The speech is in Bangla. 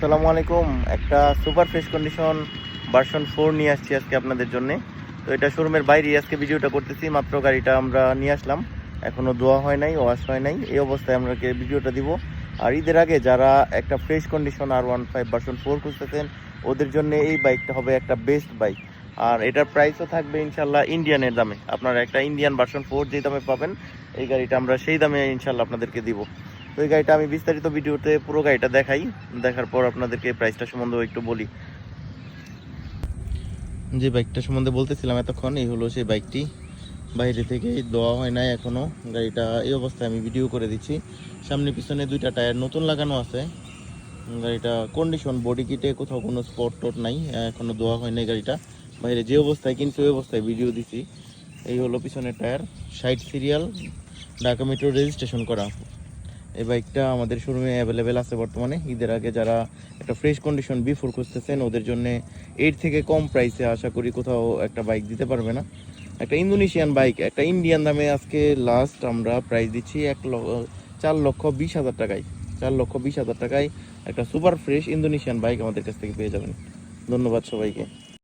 আসসালামু আলাইকুম। একটা সুপার ফ্রেশ কন্ডিশন ভার্সন 4 নিয়ে আসছি আজকে আপনাদের জন্য। তো এটা শোরুমের বাইরে আজকে ভিডিওটা করতেছি। মাত্র গাড়িটা আমরা নিয়ে আসলাম, এখনও ধোয়া হয় নাই, ওয়াশ হয় নাই, এই অবস্থায় আমরা ভিডিওটা দিব। আর ঈদের আগে যারা একটা ফ্রেশ কন্ডিশন R15 ভার্সন 4 খুঁজতেছেন, ওদের জন্য এই বাইকটা হবে একটা বেস্ট বাইক। আর এটার প্রাইসও থাকবে ইনশাল্লাহ ইন্ডিয়ানের দামে। আপনারা একটা ইন্ডিয়ান ভার্সন 4 যে দামে পাবেন, এই গাড়িটা আমরা সেই দামে ইনশাল্লাহ আপনাদেরকে দিব। তো এই গাড়িটা আমি বিস্তারিত ভিডিওতে পুরো গাড়িটা দেখাই, দেখার পর আপনাদেরকে প্রাইসটা সম্বন্ধে একটু বলি। যে বাইকটা সম্বন্ধে বলতেছিলাম এতক্ষণ, এই হলো সেই বাইকটি। বাইরে থেকে দেওয়া হয় নাই এখনও, গাড়িটা এই অবস্থায় আমি ভিডিও করে দিচ্ছি। সামনে পিছনে দুইটা টায়ার নতুন লাগানো আছে। গাড়িটা কন্ডিশন, বডি কিটে কোথাও কোনো স্পট টট নাই, এখনও দেওয়া হয় নাই গাড়িটা। বাইরে যে অবস্থায় কিনছি ওই অবস্থায় ভিডিও দিছি। এই হলো পিছনের tyre, 60 serial, Dhaka metro registration করা। এই বাইকটা আমাদের শোরুমে অ্যাভেলেবেল আছে বর্তমানে। ঈদের আগে যারা একটা ফ্রেশ কন্ডিশন B4 খুঁজতেছেন, ওদের জন্য এর থেকে কম প্রাইসে আশা করি কোথাও একটা বাইক দিতে পারবে না। একটা ইন্দোনেশিয়ান বাইক, একটা ইন্ডিয়ান দামে আজকে লাস্ট আমরা প্রাইস দিচ্ছি 4,20,000 টাকায়। 4,20,000 টাকায় একটা সুপার ফ্রেশ ইন্দোনেশিয়ান বাইক আমাদের কাছ থেকে পেয়ে যাবেন। ধন্যবাদ সবাইকে।